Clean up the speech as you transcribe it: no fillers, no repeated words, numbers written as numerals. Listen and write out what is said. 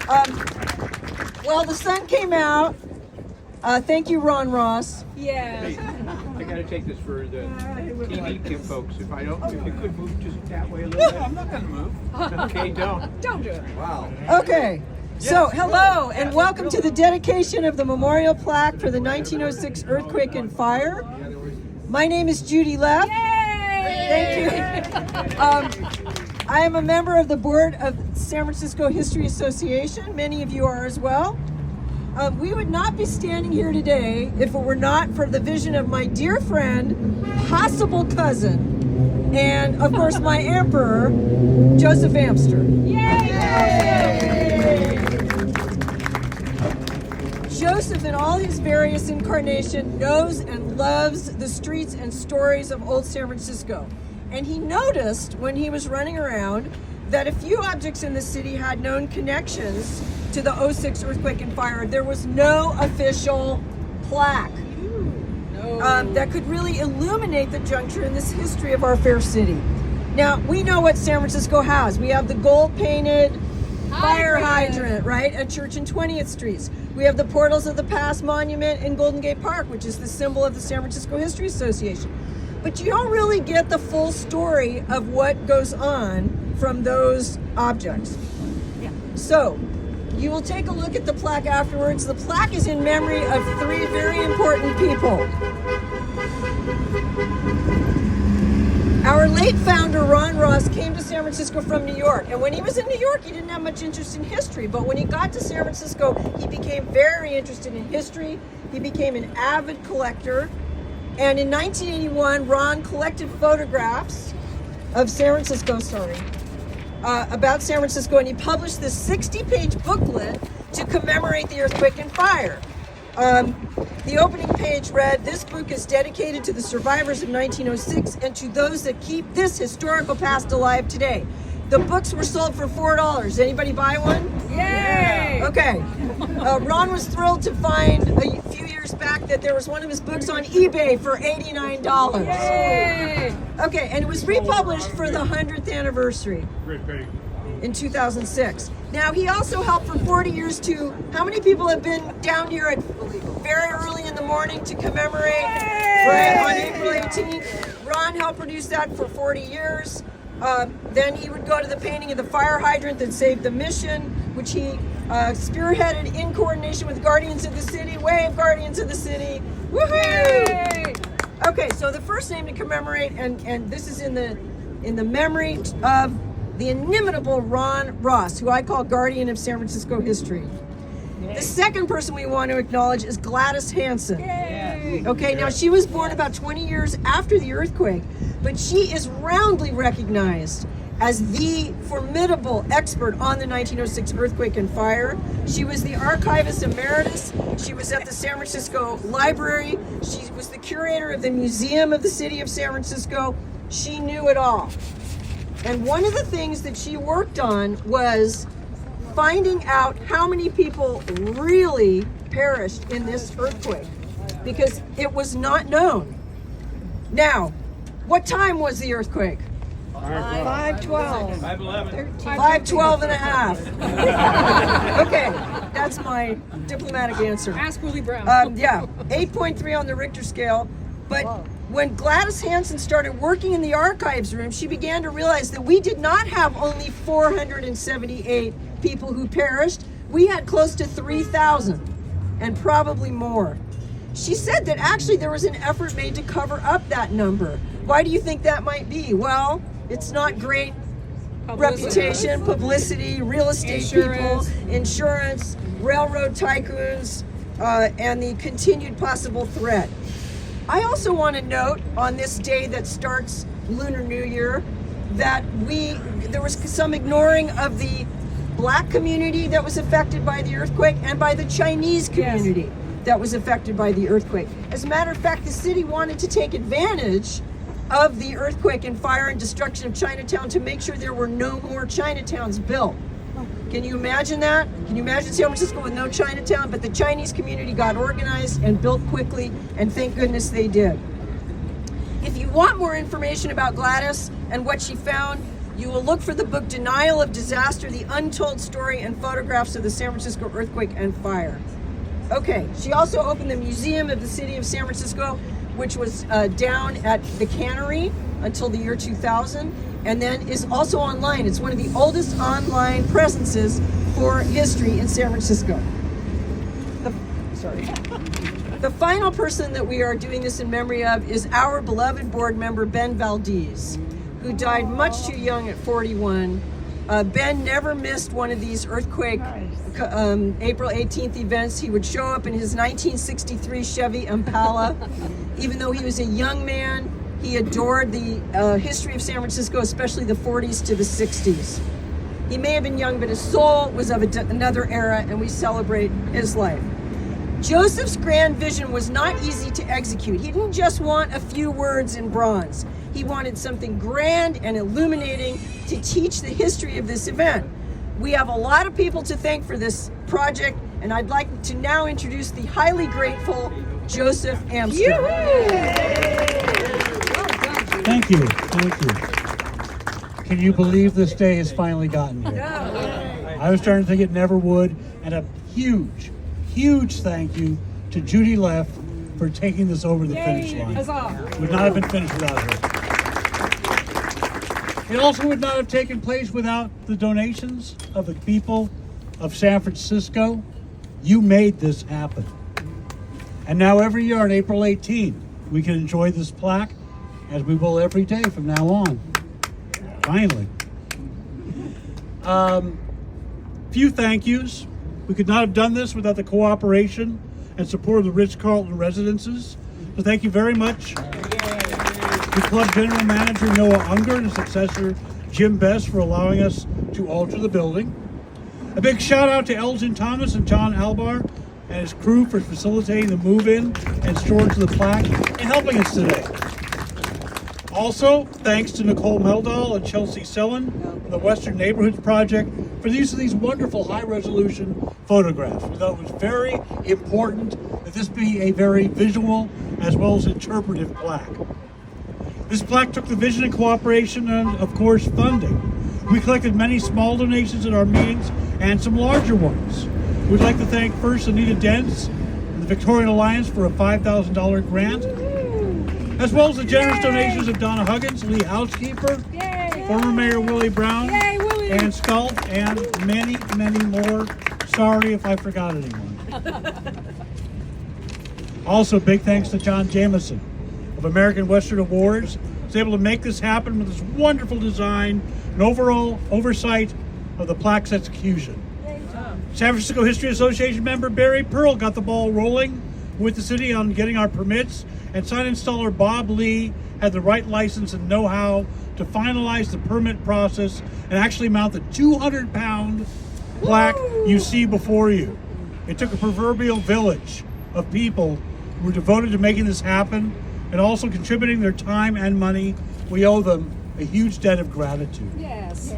Well, the sun came out. Thank you, Ron Ross. Yeah. Hey, I gotta take this for the TV folks. If you could move just that way a little bit. I'm not gonna move. Okay, don't. Don't do it. Wow. Okay. So, hello and welcome to the dedication of the memorial plaque for the 1906 earthquake and fire. My name is Judy Leff. Yay! Thank you. I am a member of the board of San Francisco History Association. Many of you are as well. We would not be standing here today if it were not for the vision of my dear friend, possible cousin, and of course my emperor, Joseph Amster. Yay! Joseph, in all his various incarnations, knows and loves the streets and stories of old San Francisco. And he noticed when he was running around that a few objects in the city had known connections to the 06 earthquake and fire. There was no official plaque that could really illuminate the juncture in this history of our fair city. Now, we know what San Francisco has. We have the gold-painted fire hydrant, right, at Church and 20th Streets. We have the Portals of the Past monument in Golden Gate Park, which is the symbol of the San Francisco History Association. But you don't really get the full story of what goes on from those objects. Yeah. So, you will take a look at the plaque afterwards. The plaque is in memory of three very important people. Our late founder, Ron Ross, came to San Francisco from New York. And when he was in New York, he didn't have much interest in history. But when he got to San Francisco, he became very interested in history. He became an avid collector. And in 1981, Ron collected photographs of San Francisco, about San Francisco, and he published this 60-page booklet to commemorate the earthquake and fire. The opening page read, "This book is dedicated to the survivors of 1906 and to those that keep this historical past alive today." The books were sold for $4. Anybody buy one? Yay! Okay. Ron was thrilled to find a few years back that there was one of his books on eBay for $89. Yay! Okay, and it was republished for the 100th anniversary in 2006. Now, he also helped for 40 years to, how many people have been down here at very early in the morning to commemorate, right, on April 18th? Ron helped produce that for 40 years. Then he would go to the painting of the fire hydrant that saved the mission, which he spearheaded in coordination with Guardians of the City. Wave, Guardians of the City. Woohoo! Yay! Okay, so the first name to commemorate, and this is in the memory of the inimitable Ron Ross, who I call Guardian of San Francisco history. The second person we want to acknowledge is Gladys Hansen. Yay! Okay, now she was born about 20 years after the earthquake, but she is roundly recognized as the formidable expert on the 1906 earthquake and fire. She was the archivist emeritus. She was at the San Francisco Library. She was the curator of the Museum of the City of San Francisco. She knew it all. And one of the things that she worked on was finding out how many people really perished in this earthquake, because it was not known. Now, what time was the earthquake? 5:12. 5:12 and a half. Okay, that's my diplomatic answer. Ask Willie Brown. Yeah, 8.3 on the Richter scale. But when Gladys Hansen started working in the archives room, she began to realize that we did not have only 478 people who perished. We had close to 3,000, and probably more. She said that actually there was an effort made to cover up that number. Why do you think that might be? Well, it's not great reputation, publicity, real estate people, insurance, railroad tycoons, and the continued possible threat. I also want to note on this day that starts Lunar New Year that there was some ignoring of the Black community that was affected by the earthquake and by the Chinese community that was affected by the earthquake. As a matter of fact, the city wanted to take advantage of the earthquake and fire and destruction of Chinatown to make sure there were no more Chinatowns built. Can you imagine that? Can you imagine San Francisco with no Chinatown? But the Chinese community got organized and built quickly, and thank goodness they did. If you want more information about Gladys and what she found, You will look for the book Denial of Disaster, The Untold Story, and photographs of the San Francisco earthquake and fire. Okay, she also opened the Museum of the City of San Francisco, which was down at the Cannery until the year 2000, and then is also online. It's one of the oldest online presences for history in San Francisco. The final person that we are doing this in memory of is our beloved board member, Ben Valdez, who died much too young at 41. Ben never missed one of these earthquake April 18th events. He would show up in his 1963 Chevy Impala. Even though he was a young man, he adored the history of San Francisco, especially the 40s to the 60s. He may have been young, but his soul was of another era, and we celebrate his life. Joseph's grand vision was not easy to execute. He didn't just want a few words in bronze. He wanted something grand and illuminating to teach the history of this event. We have a lot of people to thank for this project, and I'd like to now introduce the highly grateful Joseph Amsterdam. Thank you. Thank you. Can you believe this day has finally gotten here? I was starting to think it never would, and a huge thank you to Judy Leff for taking this over the finish line. It would not have been finished without her. It also would not have taken place without the donations of the people of San Francisco. You made this happen. And now every year on April 18th, we can enjoy this plaque, as we will every day from now on. Finally. Few thank yous. We could not have done this without the cooperation and support of the Ritz-Carlton residences. So thank you very much. The club general manager, Noah Unger, and his successor, Jim Best, for allowing us to alter the building. A big shout out to Elgin Thomas and John Albar and his crew for facilitating the move-in and storage of the plaque and helping us today. Also, thanks to Nicole Meldal and Chelsea Sellen from the Western Neighborhoods Project for the use of these wonderful high-resolution photographs. We thought it was very important that this be a very visual as well as interpretive plaque. This plaque took the vision and cooperation and, of course, funding. We collected many small donations at our meetings and some larger ones. We'd like to thank first Anita Dents and the Victorian Alliance for a $5,000 grant, as well as the generous donations of Donna Huggins, Lee Housekeeper, former Mayor Willie Brown, Ann Scult, and many, many more. Sorry if I forgot anyone. Also, big thanks to John Jameson of American Western Awards. He was able to make this happen with this wonderful design and overall oversight of the plaque's execution. San Francisco History Association member Barry Pearl got the ball rolling with the city on getting our permits, and sign installer Bob Lee had the right license and know-how to finalize the permit process and actually mount the 200-pound plaque you see before you. It took a proverbial village of people who were devoted to making this happen and also contributing their time and money. We owe them a huge debt of gratitude. Yes.